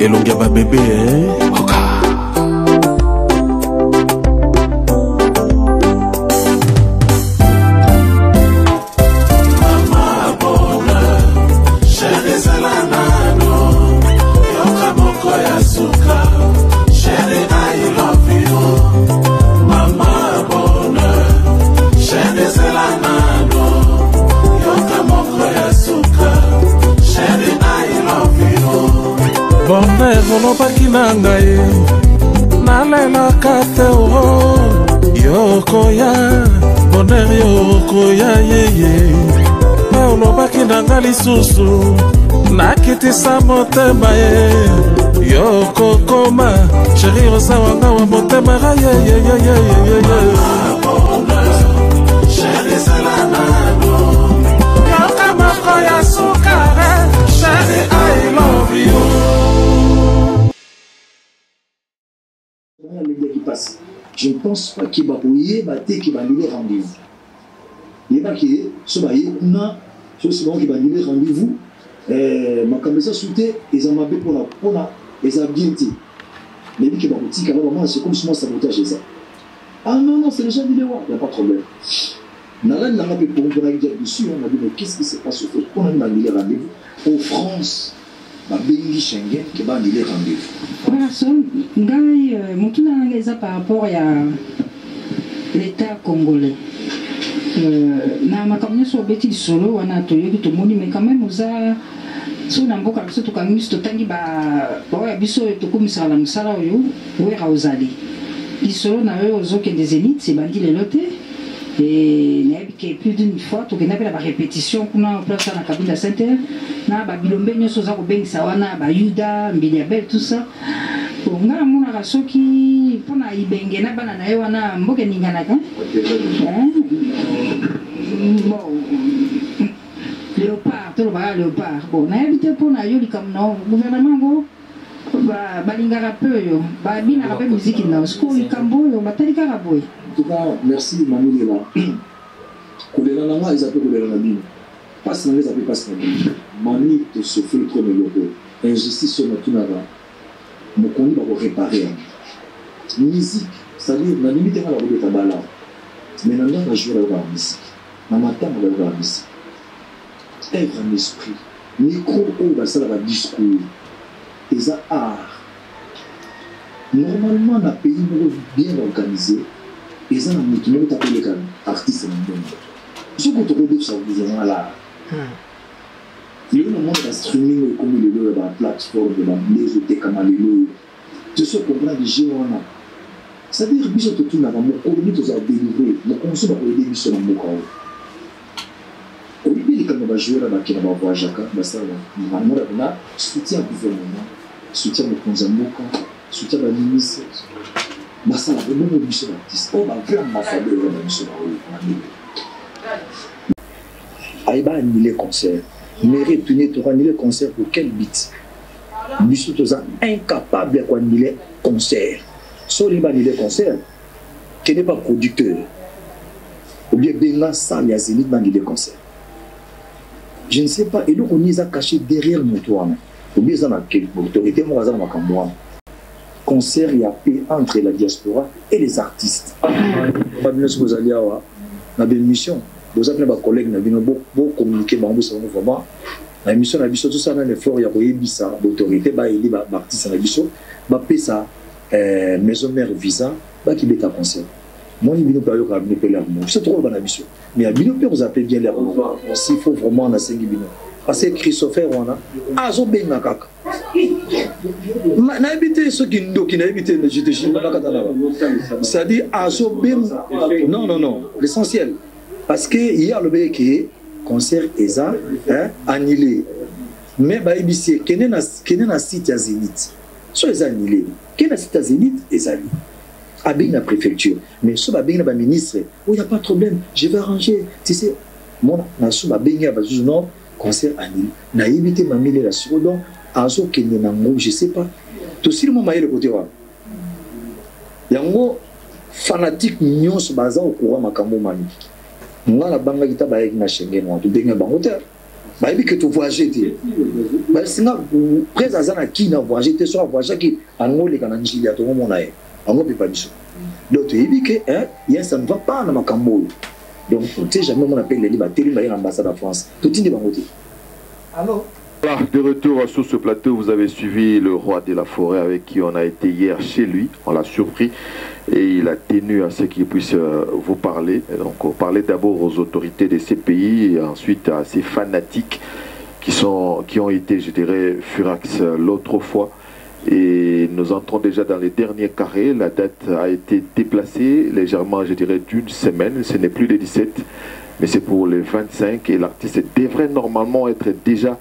elongia ba bébé koka bonheur olobaki na ngai nalelaka te o yokoya bonheur yokoya yeye olobaki na ngai lisusu nakitisa motema ye yokokoma sheri osawanga wa motema ga yeyeyeyeyeye yokamoko ya sukare sheri I love you. Je ne pense pas qu'il va bouiller, qu'il va donner rendez-vous. Il va qu'il ce va y a ce qui va donner rendez-vous. Ma caméra soutient et ça m'a fait pour la et ça bien dit. Mais qui va boutique alors moi c'est comme si moi sabotage ça. Ah non c'est déjà dit il n'y a pas de problème. Nala n'a pas pu pour dire dessus on a dit mais qu'est-ce qui se passe au fait on a donné rendez-vous en France. Babengi Schengen qui va donner rendez-vous. Voilà, ngai mutuna ngeza par rapport à l'état congolais. Na makamnya so beti solo wana toyoki to moni mais quand même oza so na mboka biso to kangi to tangi ba ya biso to komisa la musala oyo wera ozali. Isolo na yo ozoke des zéniths c'est bandi le lote. Et il y a plus d'une fois, tu as la répétition qu'on a en place dans la cabine de Saint-Terre. Na ba bilombe nyoso za ko bengisa wana ba Yuda, Mbiliabel tout ça. On a mon rasoki pona ibenge na bana na yo wana mboke ningana ka. Bon. Léopard, tout le ba léopard. Bon, na évité pona yo likam no gouvernement go ba lingara peu yo. Ba bina ka pe musique na sko likambo yo batali ka boy. En tout cas, merci Manuela. Kolela nanga ils appellent kolela nabino. Passe nanga ils appellent passe nabino. Mani te se fait trop de logo. Injustice sur notre nara. Mon connu va réparer. Musique, c'est-à-dire la limite est à la rue de Tabala. Mais nanga va jouer la musique. Na matin on va jouer la musique. Œuvre en esprit. Micro on va ça la discours. Et ça art. Normalement dans pays bien organisé. Et ça, nous avons appelé les artistes dans le monde. Ce que tu regardes sur le gouvernement là, il y a un monde de streaming comme il y a la plateforme, les hôtels comme les tout ce qu'on prend des géants. C'est-à-dire que si tu as mon communauté, tu as délivré, mon conseil va aider mission dans mon corps. Au lieu de quand on va jouer là-bas, qui va voir Jacques, normalement, on a soutien au gouvernement, soutien au Konzamoka, soutien à la ministre. Massa la vraiment mission d'artiste. On va vraiment faire de la mission Aïba annulé concert. Mairie Tuné tu annuler concert pour quel but? Mission tous incapable d'annuler concert. Soliba annulé concert, qui n'est pas producteur. Ou bien Benga Sam Yazénith annulé concert. Je ne sais pas. Et donc on les a cachés derrière mon toit. Ou bien ça n'a quelle autorité moi ça m'a comme moi. Concert y a paix entre la diaspora et les artistes. Pas bien ce que vous allez avoir. La mission, vous avez des collègues qui ont communiqué vraiment. La mission, tout ça, dans l'effort, il y a l'autorité, les artistes, ça, maison mère visa, qui est un concert. Moi, il y a un peu c'est trop dans la mission. Mais il y a vous appelez bien l'air. S'il faut vraiment en assigner. Parce que Christopher, on a un bien kaka. Na évité ceux qui n'ont évité le jeu de Chine. C'est-à-dire, non, l'essentiel. Parce que hier, le bec est concert ESA annulé. Mais IBC, qui est un site à Zénith. Soit les annulés. Qui est un site à Zénith, les annulés. Avec la préfecture. Mais soit avec le ministre, il n'y a pas de problème, je vais arranger. Tu sais, moi, je suis non. Concert annulé. Na évité ma mille la sur donc azo kende nango je sais pas. Tout si le moment le côté wa. Yango fanatique nyonso baza au courant makambo mani. Nga la banga kita ba na Schengen wa to benga bango te. bayebi que tu voyager te basinga présence na qui na voyager te so voyager qui angole kana njili ya to mona ye ango pe pas biso donc tu dis que hein ça ne va pas na makambo donc tu sais jamais on appelle les batteries dans l'ambassade de France tout tindi bangote. Allô. Voilà, de retour sur ce plateau, vous avez suivi le roi de la forêt avec qui on a été hier chez lui. On l'a surpris et il a tenu à ce qu'il puisse vous parler. Donc, on parlait d'abord aux autorités de ces pays et ensuite à ces fanatiques qui ont été, je dirais, furax l'autre fois. Et nous entrons déjà dans les derniers carrés. La date a été déplacée légèrement, je dirais, d'une semaine. Ce n'est plus le 17, mais c'est pour le 25. Et l'artiste devrait normalement être déjà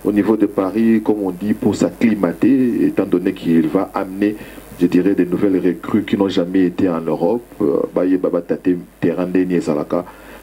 au niveau de Paris, comme on dit, pour s'acclimater, étant donné qu'il va amener, je dirais, des nouvelles recrues qui n'ont jamais été en Europe.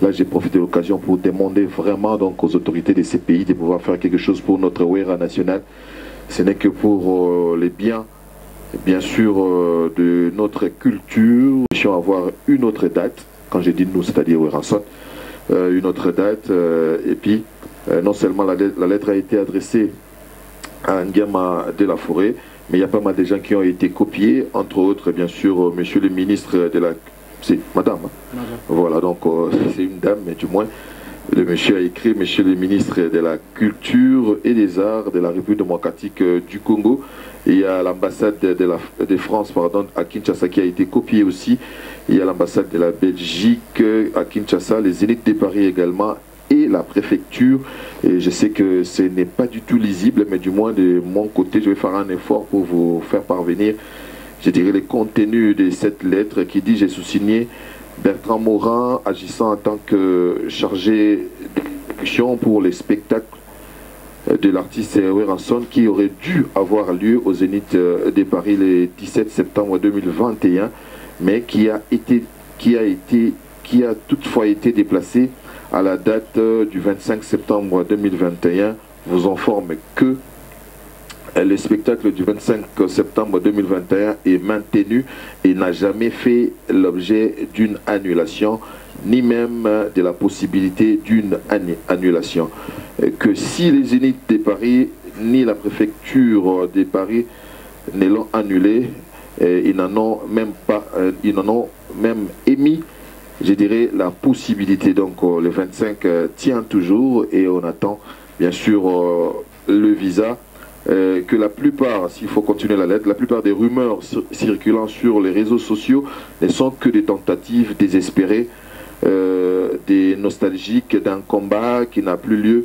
Là, j'ai profité de l'occasion pour demander vraiment donc, aux autorités de ces pays de pouvoir faire quelque chose pour notre Ouera national. Ce n'est que pour les biens, bien sûr, de notre culture. Nous puissions avoir une autre date, quand je dis nous, c'est-à-dire Oueranson, une autre date, et puis non seulement la lettre a été adressée à Nguema de la Forêt, mais il y a pas mal de gens qui ont été copiés, entre autres, bien sûr, monsieur le ministre de la... C'est madame, hein? Voilà, donc c'est une dame, mais du moins, le monsieur a écrit, monsieur le ministre de la Culture et des Arts de la République démocratique du Congo. Et il y a l'ambassade de France pardon, à Kinshasa qui a été copiée aussi. Il y a l'ambassade de la Belgique à Kinshasa, les élites de Paris également, et la préfecture. Et je sais que ce n'est pas du tout lisible, mais du moins de mon côté, je vais faire un effort pour vous faire parvenir, je dirais, les contenus de cette lettre qui dit: j'ai sous-signé Bertrand Morin, agissant en tant que chargé d'exécution pour les spectacles de l'artiste Oueranson qui aurait dû avoir lieu au Zénith de Paris le 17 septembre 2021, mais qui a toutefois été déplacé à la date du 25 septembre 2021. Vous informe que le spectacle du 25 septembre 2021 est maintenu et n'a jamais fait l'objet d'une annulation, ni même de la possibilité d'une annulation. Que si les Zéniths de Paris ni la préfecture de Paris ne l'ont annulé, ils n'en ont même émis, je dirais, la possibilité. Donc le 25 tient toujours et on attend bien sûr le visa. Que la plupart, s'il faut continuer la lettre, la plupart des rumeurs circulant sur les réseaux sociaux ne sont que des tentatives désespérées, des nostalgiques d'un combat qui n'a plus lieu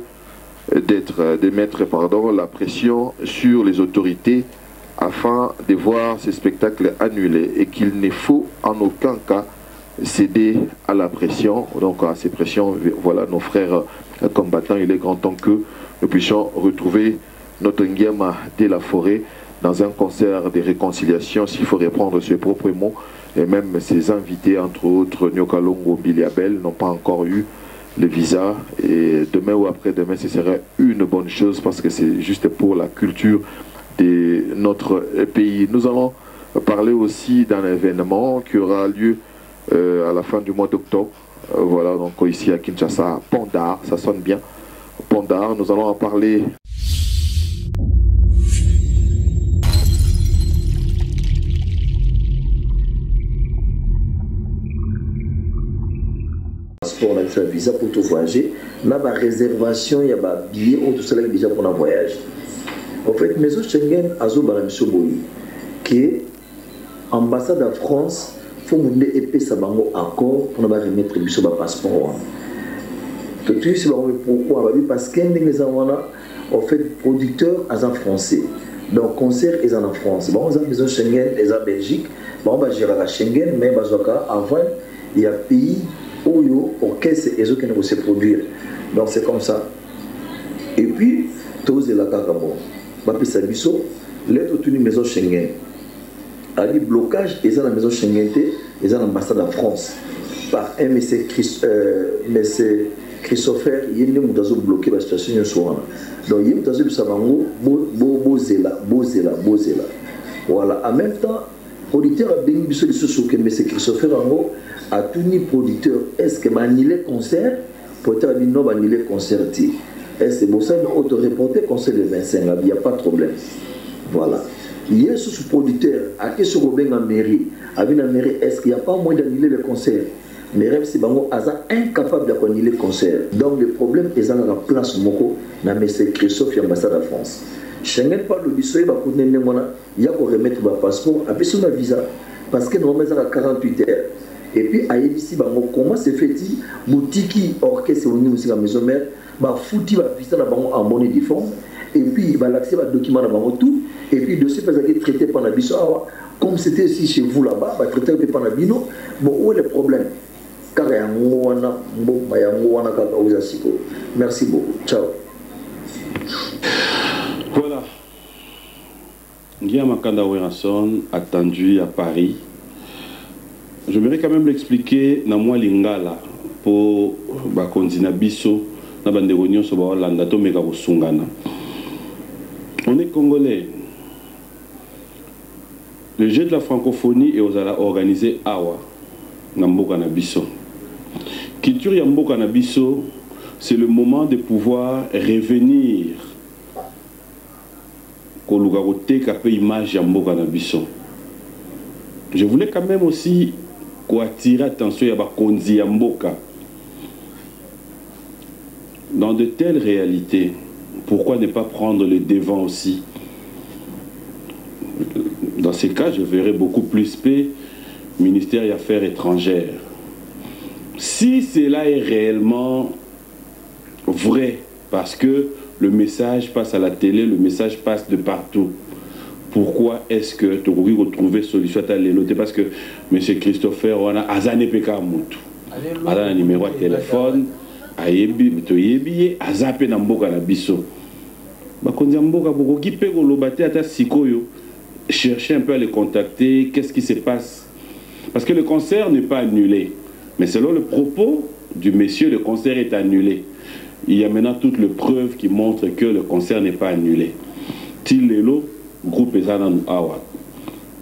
de mettre la pression sur les autorités afin de voir ces spectacles annulés et qu'il ne faut en aucun cas céder à la pression, donc à ces pressions. Voilà nos frères combattants, il est grand temps que nous puissions retrouver notre Nguema de la Forêt dans un concert de réconciliation, s'il faut reprendre ses propres mots, et même ses invités, entre autres Nyokalongo Biliabel, n'ont pas encore eu le visa, et demain ou après-demain ce serait une bonne chose parce que c'est juste pour la culture de notre pays. Nous allons parler aussi d'un événement qui aura lieu à la fin du mois d'octobre, voilà, donc ici à Kinshasa, Pandar, ça sonne bien, Pandar, nous allons en parler. On a fait un visa pour tout voyager. Là, la réservation, il y a des billets, tout cela est déjà pour un voyage. En fait, Maison Schengen a qui ambassade de France, il faut que épée ça accord pour remettre le passeport. Tout de suite, pourquoi? Parce que les en fait, producteurs en français. Donc, concert est en France. Bon, on a Maison Schengen, et en Belgique. Bon, on va gérer la Schengen, mais avant, il y a pays où orchestre et qui ne se produire. Donc c'est comme ça. Et puis, tous les Kakabo, Bapisa Bisso, lettre de Maison Schengen. A dit blocage, ils ont la Maison Schengen, ils ont l'ambassade de France. Par un monsieur Christopher, il y a un bloqué la situation. Donc il y a un sabango, bozela. Voilà. En même temps, auditeur a bien vu ce que monsieur Christopher a tout ni producteur. Est-ce que manier concert? Peut-être non manier concert. c'est bon ça, mais auto-reporté conseil le 25, il n'y a pas de problème. Voilà. Il y a ce producteur, à qui se revient en mairie, avec la mairie, est-ce qu'il n'y a pas moyen d'annuler le concert? Mais même si Bango Aza incapable d'annuler le concert. Donc le problème est dans la place Moko, dans M. Christophe, l'ambassade de France. Schengen parle de l'issue, il y a pour remettre le passeport, après sur ma visa, parce que nous avons 48 heures. Et puis, à ici, comment se fait-il, boutique, orchestre, au niveau de la maison mère, foutu, visa, en monnaie de fonds, et puis, il va l'accès à document dans tout, et puis, le dossier peut être traité par la biso, comme c'était aussi chez vous là-bas, traité par la bino, bon, où est le problème? Car il y a un merci beaucoup. Ciao. Voilà. Guillaume Makanda Weranson, attendu à Paris. Je voudrais quand même l'expliquer dans moi lingala pour Bakondina Bisso, na bande réunion sur Landa to mega Sungana. On est congolais. Le jeu de la francophonie est organisé Awa, Namboka na Bisso. Culture Yamboka na Bisso, c'est le moment de pouvoir revenir je voulais quand même aussi attirer attention à Bakonzi Yamboka. Dans de telles réalités, pourquoi ne pas prendre le devant aussi? Dans ces cas, je verrais beaucoup plus paix, ministère des Affaires étrangères. Si cela est réellement vrai, parce que le message passe à la télé, le message passe de partout. Pourquoi est-ce que tu as retrouvé solution à l'éloté? Parce que M. Christopher, on a Azane Peka Moutou. Azane un numéro de téléphone, Ayebi, Azape Namboka na Bisso. Bakonzi Mboka, beaucoup qui peut le à Sikoyo, chercher un peu à les contacter, qu'est-ce qui se passe? Parce que le concert n'est pas annulé. Mais selon le propos du monsieur, le concert est annulé. Il y a maintenant toutes les preuves qui montrent que le concert n'est pas annulé. Tilelo, groupe Ezanan Awa.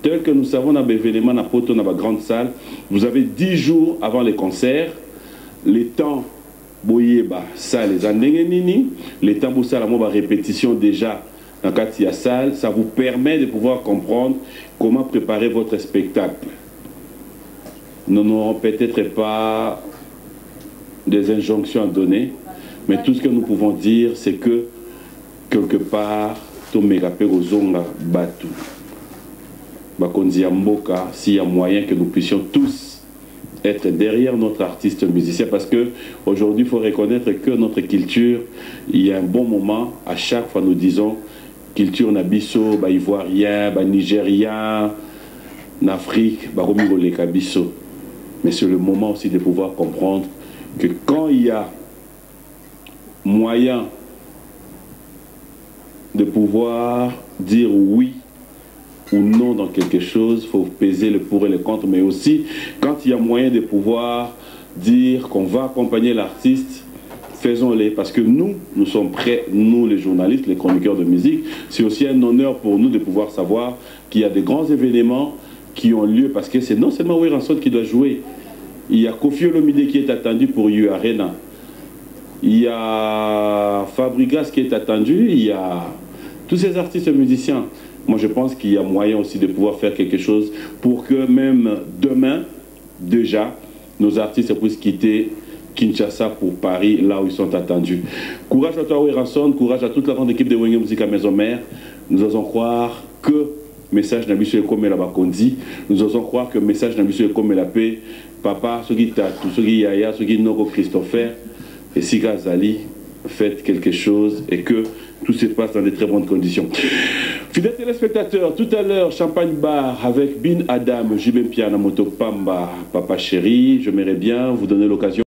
Tel que nous savons dans l'événement à Poto, dans la grande salle, vous avez 10 jours avant les concerts, les temps, boyeba, ça les andengenini, les temps pour ça, la répétition déjà dans la salle, ça vous permet de pouvoir comprendre comment préparer votre spectacle. Nous n'aurons peut-être pas des injonctions à donner, mais tout ce que nous pouvons dire, c'est que quelque part, s'il y a moyen que nous puissions tous être derrière notre artiste musicien, parce que aujourd'hui il faut reconnaître que notre culture, il y a un bon moment, à chaque fois nous disons culture nabiso, ivoirien, nigérien, n'Afrique, biso. Mais c'est le moment aussi de pouvoir comprendre que quand il y a moyen de pouvoir dire oui ou non dans quelque chose, il faut peser le pour et le contre, mais aussi quand il y a moyen de pouvoir dire qu'on va accompagner l'artiste, faisons-les, parce que nous sommes prêts, nous les journalistes, les chroniqueurs de musique, c'est aussi un honneur pour nous de pouvoir savoir qu'il y a des grands événements qui ont lieu, parce que c'est non seulement Weranson qui doit jouer, il y a Kofi Olomide qui est attendu pour U Arena, il y a Fabregas qui est attendu, il y a tous ces artistes musiciens. Moi je pense qu'il y a moyen aussi de pouvoir faire quelque chose pour que même demain, déjà, nos artistes puissent quitter Kinshasa pour Paris, là où ils sont attendus. Courage à toi Weranson, courage à toute la grande équipe de Wenge Musique à Maison Mère. Nous osons croire que message n'habite comme la Bakondi. Nous osons croire que message n'habite comme la paix. Papa, ceux qui Tatou, ceux qui Yaya, ceux qui Noko Christopher et Siga Zali, faites quelque chose et que tout se passe dans de très bonnes conditions. Fidèles téléspectateurs, tout à l'heure, Champagne Bar avec Bin Adam, Jibem Piana Moto Pamba, Papa Chéri. J'aimerais bien vous donner l'occasion.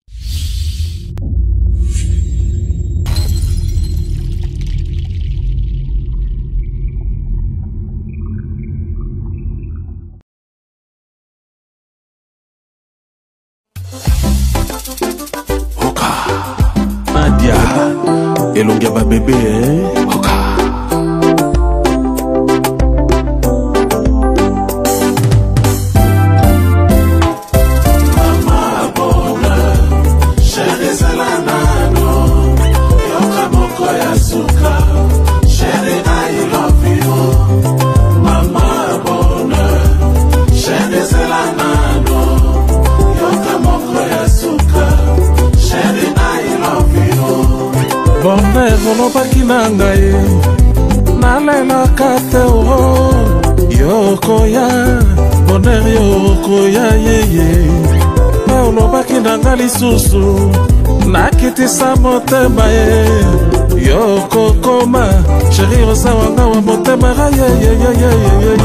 Elongia ba bébé, Oka. Mama bonheur, chérie Zelanano, Yoka Moko. nalelaka te yokoya bonheur yokoya yeye olobaki na nga lisusu nakitisa motema ye yokokoma sheri oza wanga wa motema yeyeyeyeyeye